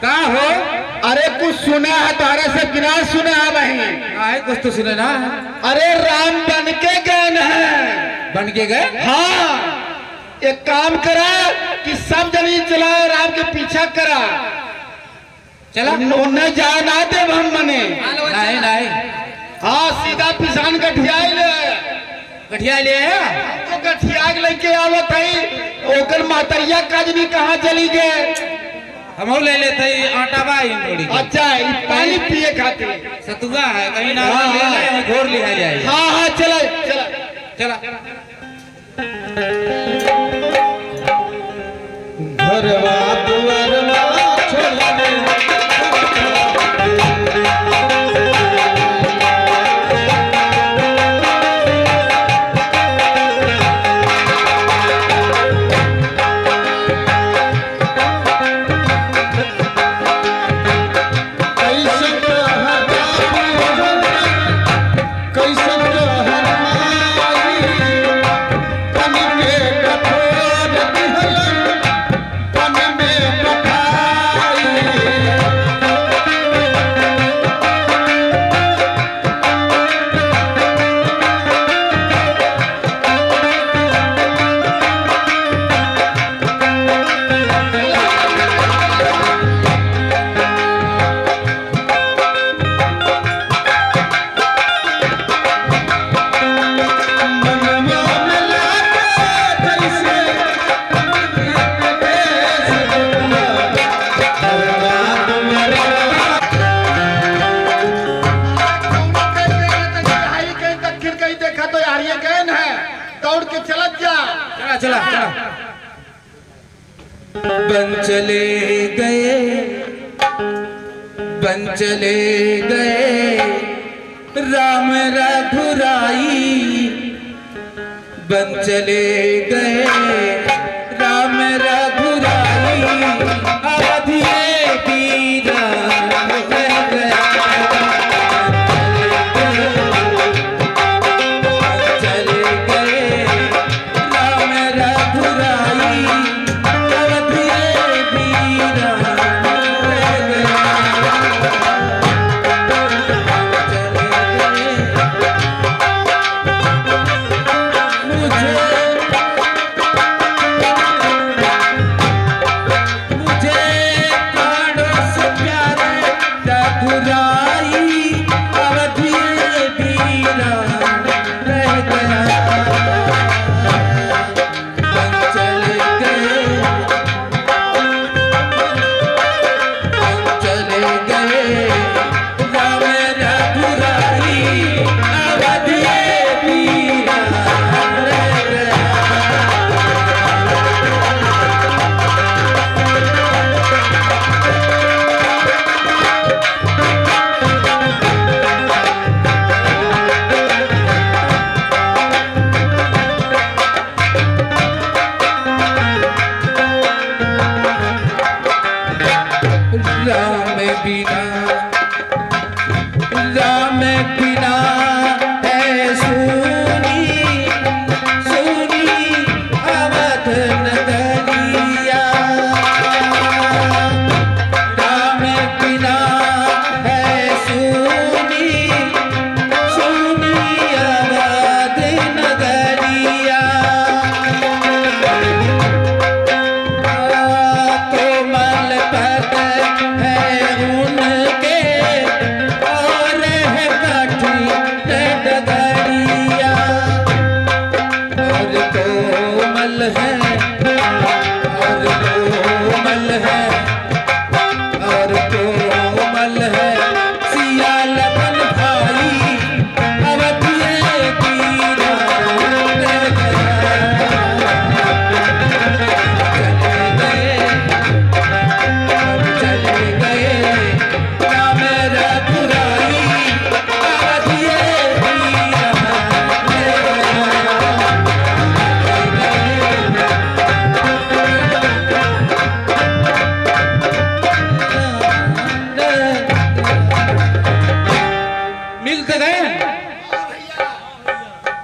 का हो? अरे कुछ सुना है तारा से बिना सुना है बहन? आए कुछ तो सुने ना। अरे राम बन के गए न, बन के गए? हाँ, एक काम करा कि सब जनी चलाओ, राम के पीछा करा। चला उन्हें जा ना दे हम मने। नहीं नहीं, हाँ सीधा पिसान गठिया ले, गठिया ले तो गठिया लेके आवत है। ओकर मातरिया काजनी कहाँ चली गए? हम ले लेते आटा बाई थोड़ी। अच्छा पानी पिए खातिर सतुआ है कहीं ना हाँ, ले ले घोर लिया जाए। हाँ हाँ चला चला चला घरवा दुआरवा छोड़ दे। चला चला बन चले गए राम रघुराई। बन चले गए राम रघुराई। अवधिये पीरा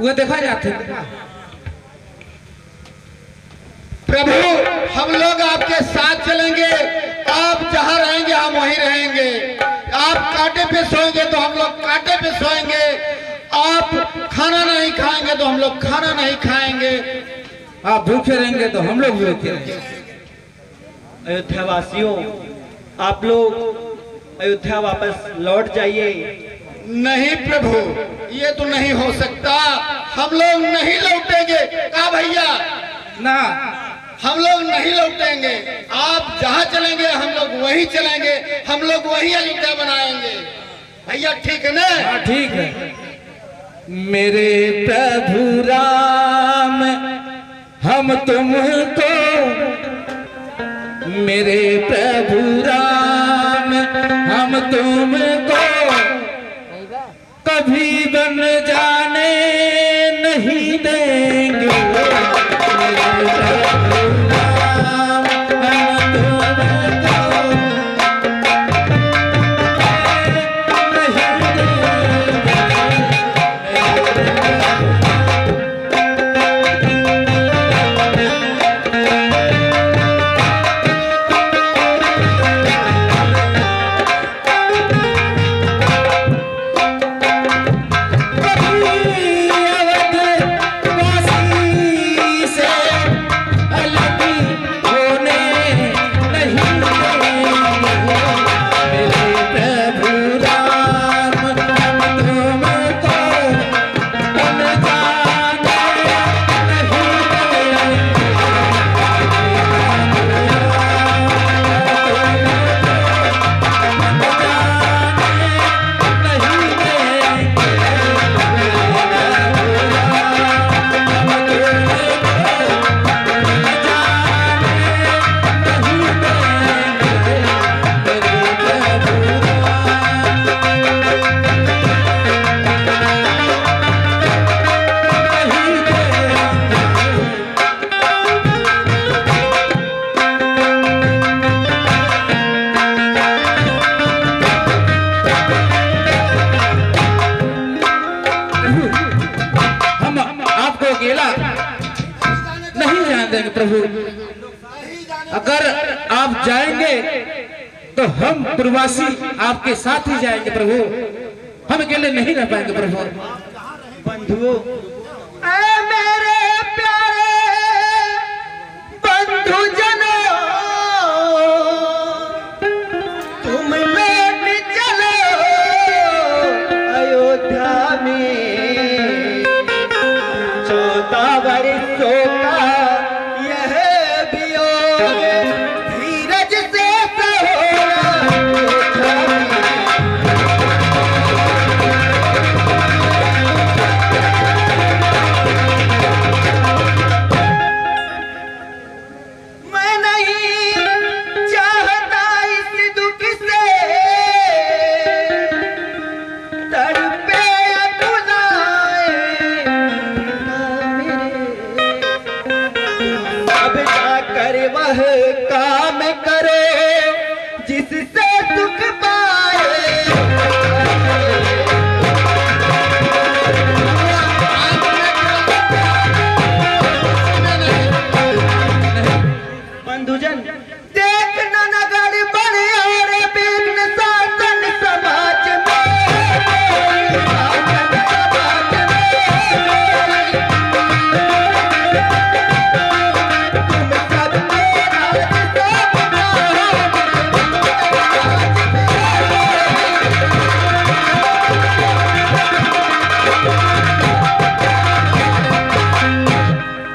वो देखा जाते। प्रभु हम लोग आपके साथ चलेंगे, आप जहाँ रहेंगे कांटे पे सोएंगे तो हम लोग कांटे पे सोएंगे, आप खाना नहीं खाएंगे तो हम लोग खाना नहीं खाएंगे। आप भूखे रहेंगे तो हम लोग भूखे रहेंगे। अयोध्या वासियों, आप लोग अयोध्या वापस लौट जाइए। नहीं प्रभु, ये तो नहीं हो सकता, हम लोग नहीं लौटेंगे। का भैया ना, हम लोग नहीं लौटेंगे, आप जहाँ चलेंगे हम लोग वहीं चलेंगे, हम लोग वहीं अयोध्या बनाएंगे। भैया ठीक है ना? हाँ ठीक है। मेरे प्रभु राम हम तुमको, मेरे प्रभु राम हम तुमको कभी बन जाने नहीं देंगे। मेरे प्रभु राम हम तुमको नहीं देंगे। प्रभु, अगर आप जाएंगे तो हम प्रवासी आपके साथ ही जाएंगे प्रभु, हम अकेले नहीं रह पाएंगे प्रभु। बंधुओं, मेरे प्यारे बंधु जनों, तुम लौट चलो अयोध्या में 14 वर्षों का यह वियोग धीरज से सहो। मैं नहीं चाहता इस दुख से तड़पे अकुलाए अब जाकर वह काम करो जिससे सुख पाए। बंधुजन। देखना नगर बड़े और विघ्न शासन समाज में, शासन समाज में। तुम सबके राज सब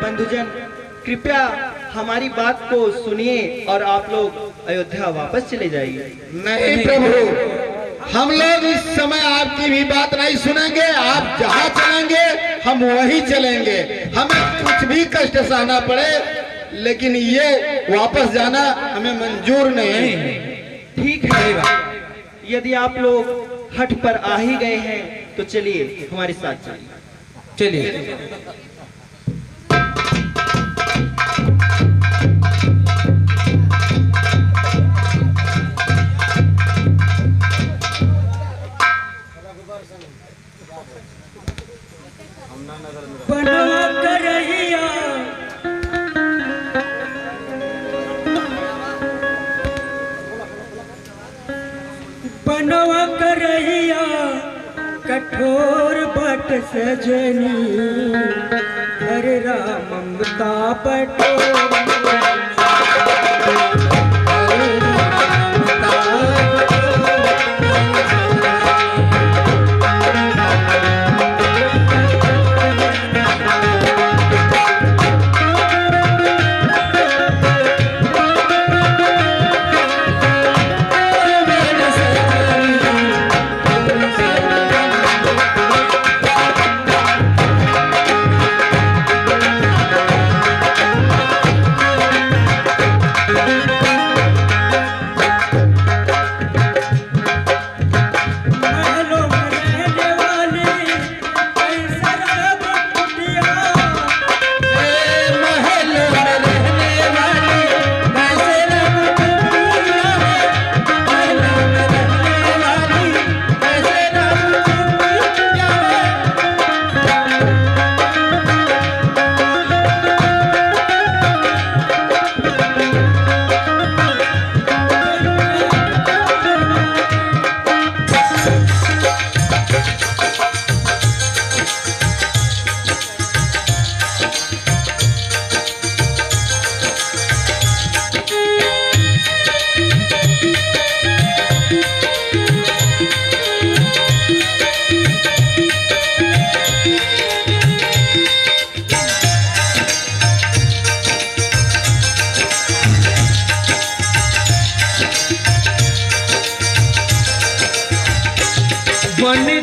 बंधुजन, कृपया हमारी बात को सुनिए और आप लोग अयोध्या वापस चले जाइए। नहीं प्रभु, हम लोग इस समय आपकी भी बात नहीं सुनेंगे। आप जहाँ चलेंगे हम वहीं चलेंगे, हमें कुछ भी कष्ट सहना पड़े, लेकिन ये वापस जाना हमें मंजूर नहीं है। ठीक है, यदि आप लोग हट पर आ ही गए हैं तो चलिए हमारे साथ चलिए। चलिए। बना करहिया बन बनवा करहिया कठोर बट सजनी घर राम ममता बन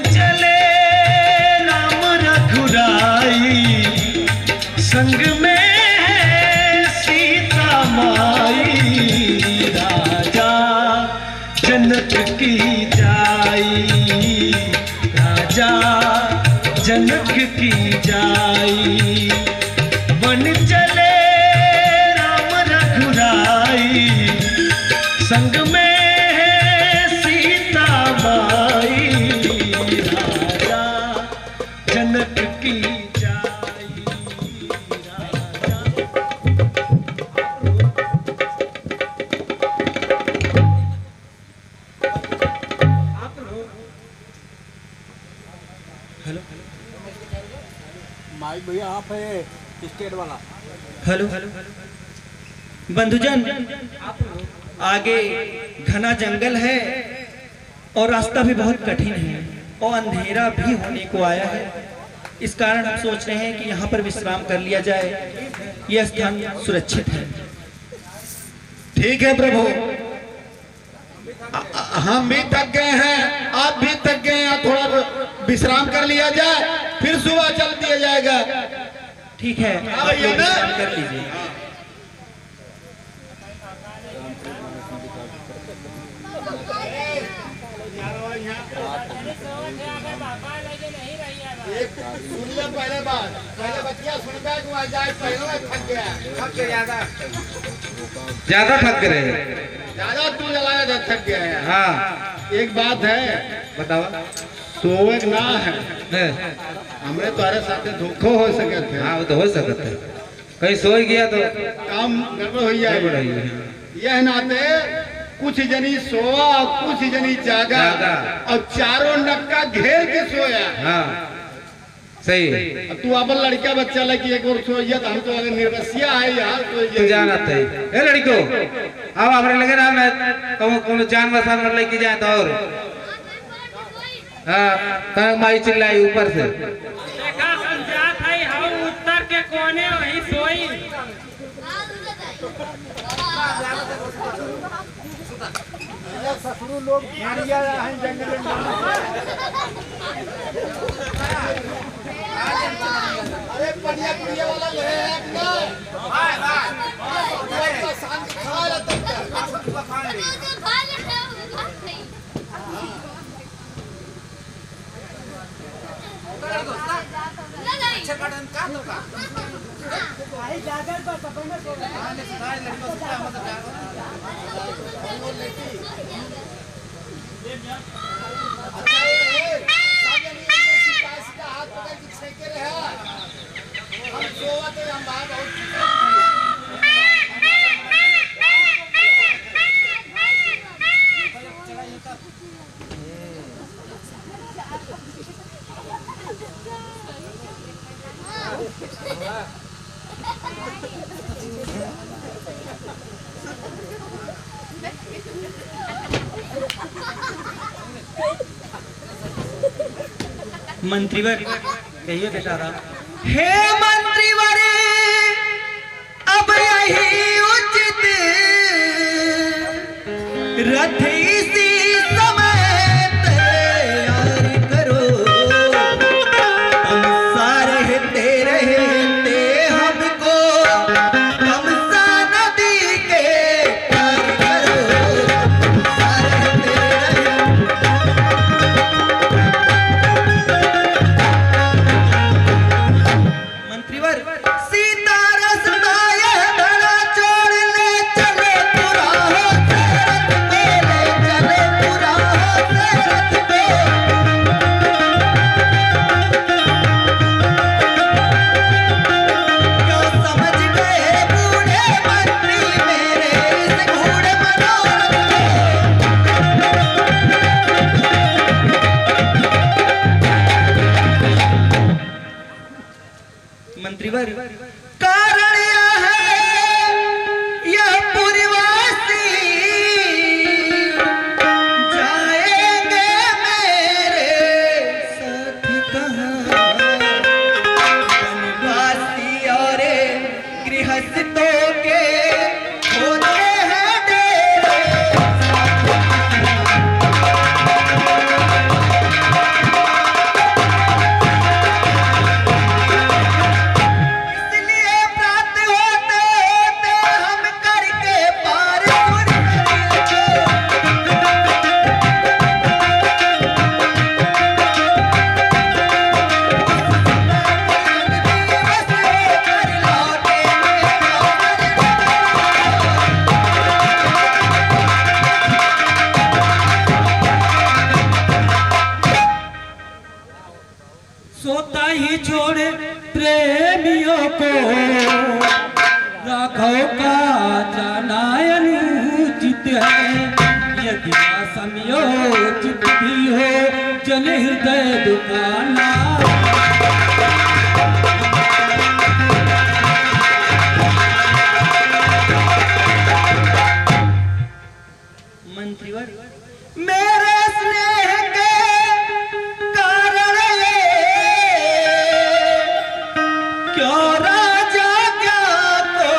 चले राम रघुराई संग में है सीता माई राजा जनक की जाई राजा जनक की जाई बन चले राम रघुराई संग में जनक की जाई राजा। हेलो माइक भैया आप है स्टेट वाला। हेलो बंधुजन, आगे घना जंगल है और रास्ता भी बहुत कठिन है और अंधेरा भी होने को आया है। इस कारण हम सोच रहे हैं कि यहाँ पर विश्राम कर लिया जाए, यह स्थान सुरक्षित है। ठीक है प्रभु, हम भी थक गए हैं, आप भी थक गए हैं, थोड़ा विश्राम कर लिया जाए, फिर सुबह चल दिया जाएगा। ठीक है, आप लोग विश्राम कर लीजिए। पहले बात पहले बच्चिया सुनता है ज्यादा थक गए ज्यादा तू जलाया था, थक गया है। हाँ एक बात है, बताओ। सोवे ना है हमरे तुम्हारे साथ धोखो हो सके थे। हाँ वो तो हो सकता है, कहीं सो गया तो काम गड़बड़ हो जाए। यह नाते कुछ जनी सोवा कुछ जनी जागा और चारों नक्का घेर के सोया। हाँ सही है। अब तू अपन लड़का बच्चा लगी एक और सोइया तो हम तो अगर निर्वसिया है यार तू जाना थे ए लड़को, अब हमारे लगे ना मैं कौन जानवर सानवर लेके जाए तो और हाँ तक माई चिल्लाई ऊपर से देखा समझात है हम उत्तर के कोने वही सोई। ससुरु लोग मारिया हैं जंगल में। अरे बढ़िया बढ़िया वाला ले है ना। हां हां तो शांत खा लेता है। खा ले अच्छा काटन का तो का भाई जागर पर सपने को हां ने सारे लड़कों से क्या मत कर अच्छा ये सब जने शिकायत का हाथ पकड़ के छेके रहे हम सोवा तो हम बाहर बहुत मंत्रीवर कहिए बेचारा। हे मंत्रीवर अब यही उचित रथ इसी समय तैयार करो। हम सारे तेरे ते हमको तमसा नदी के पार करो। सारे तेरे मंत्रीवर सीता रसता यह धड़ा छोड़ ले चले पूरा हो रथ पे ले चले पूरा हो रथ पे। क्यों समझ गए बूढ़े मंत्री मेरे इस गूढ़ मनोरथ को। मंत्रीवर कारण यह है यह पूर्ववासी जाएंगे मेरे साथ कहाँ। वनवासी और गृहस्थों के होते हैं डेरे। इसलिए प्राप्त होते होते हम करके पार सोता ही छोड़े प्रेमियों को राघव का जाना अनुचित है। यदि समयोचित भी हो जन हृदय दुखाना। मंत्रीवर मेरे स्नेह के कारण ये क्यों राजा क्या को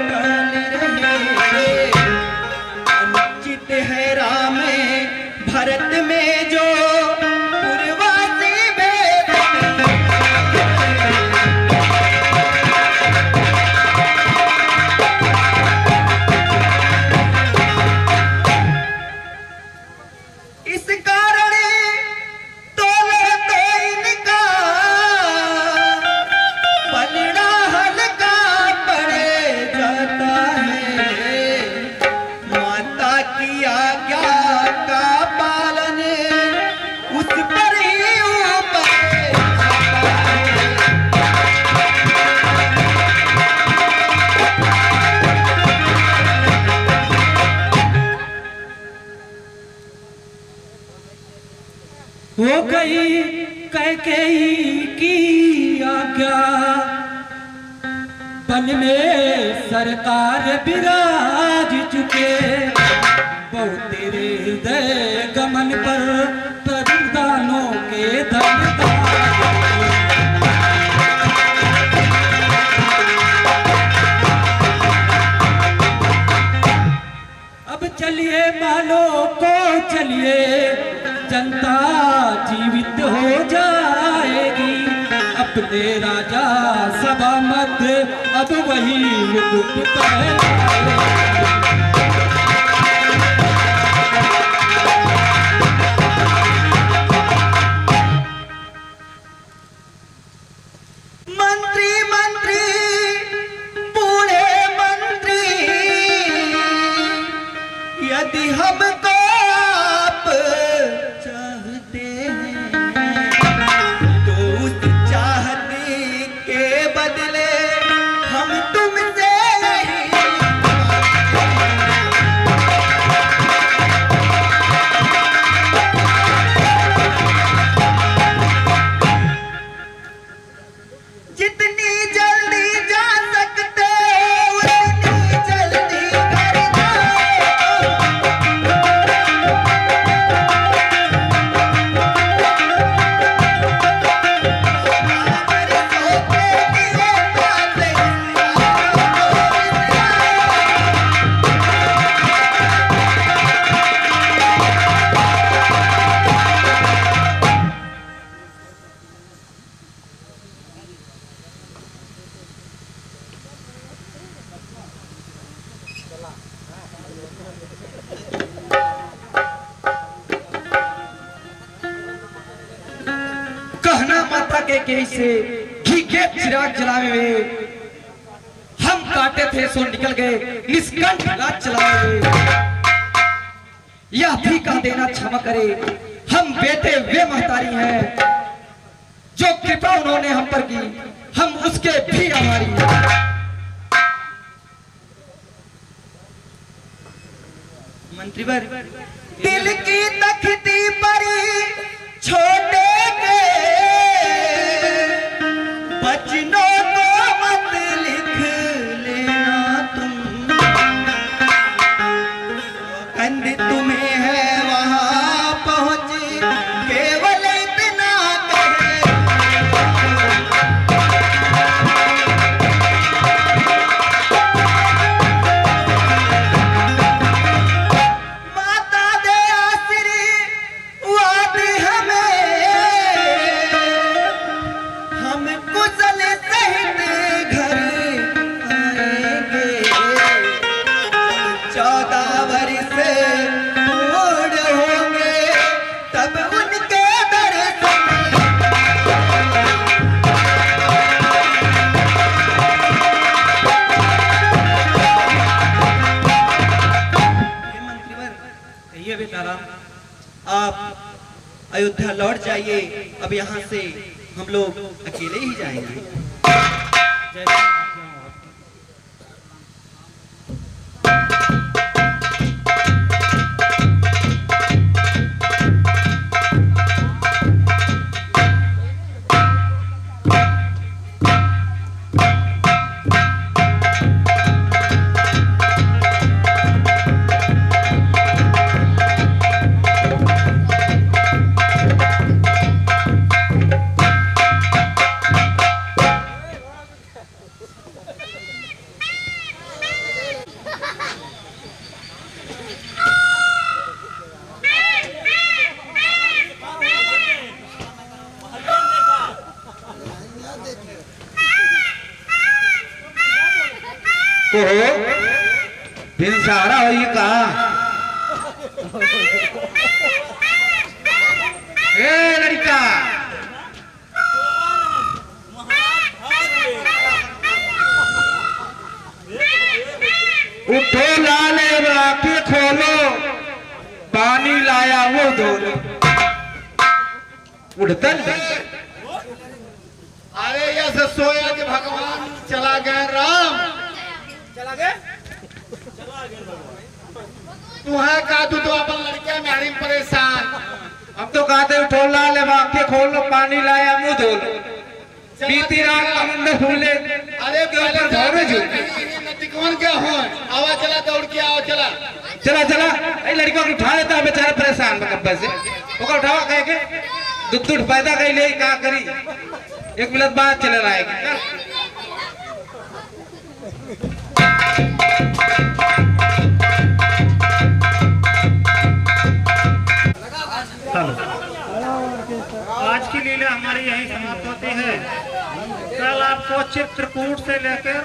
टल रहे। अनुचित है राम भरत में जो पूर्ववासी भेद। इस कारण तोले तो इनका पलड़ा हल्का पड़ जाता है। माता की आज्ञा का पालन उस पर ही ऊपर जाता है। हो गई कैकेयी की आज्ञा बन में सरकार विराज चुके। बहु तेरे हृदय गमन पर प्रदानों के धन्यवाद। अब चलिए मालो को चलिए जनता जीवित हो जाएगी। अपने राजा सभा मध्य अब वही मुकुट पहनाएगी। मंत्री मंत्री बूढ़े मंत्री यदि हमको आप चाहते हैं तो उस चाहते के बदले हम तुमसे यही जितनी जल्दी जा सकते हो उतनी जल्दी कर दो। सके के से घी के चिराग जलावे हुए हम काटे थे सो निकल गए निष्कंठ राज चलाए हुए। यह भी कह देना क्षमा करे हम बेटे वे महतारी हैं जो कृपा उन्होंने हम पर की हम उसके भी आभारी हैं। मंत्रीवर दिल की तख्ती पर छोटे के बचनों को मत लिख लेना तुम कंद तुम्हें है वहां पहुंच केवल इतना माता दे आशीर्वाद हमें हम कुशल सहित घर आएंगे 14 वर्ष पूर्ण होंगे तब उनके दर्शन हे मंत्रीवर कहिए बेटाराम, आप अयोध्या लौट जाइए। अब यहाँ से हम लोग अकेले ही जाएंगे। तो बिन सहारा हो ये कहा लड़का उठो लाले आंखें खोलो पानी लाया वो दोनों उड़तन अरे ऐसे सोया कि भगवान चला गए राम चला गए तुम्हें कहा तू तो अपन लड़के में हरी परेशान। हम तो कहते उठो लाले आंखें खोलो पानी लाया मुंह धो लो बीती रात कमंडल फूले अरे ऊपर धोरे जो नतिकवन क्या हो आवा चला दौड़ के आओ चला चला चला ये लड़का को उठा लेता है बेचारा परेशान बकब्बे से ओकर उठावा कह के दूध पैदा कर ले का करी 1 मिनट बाद चले आएगी आज की लीला हमारी यही समाप्त होती है। कल आपको चित्रकूट से लेकर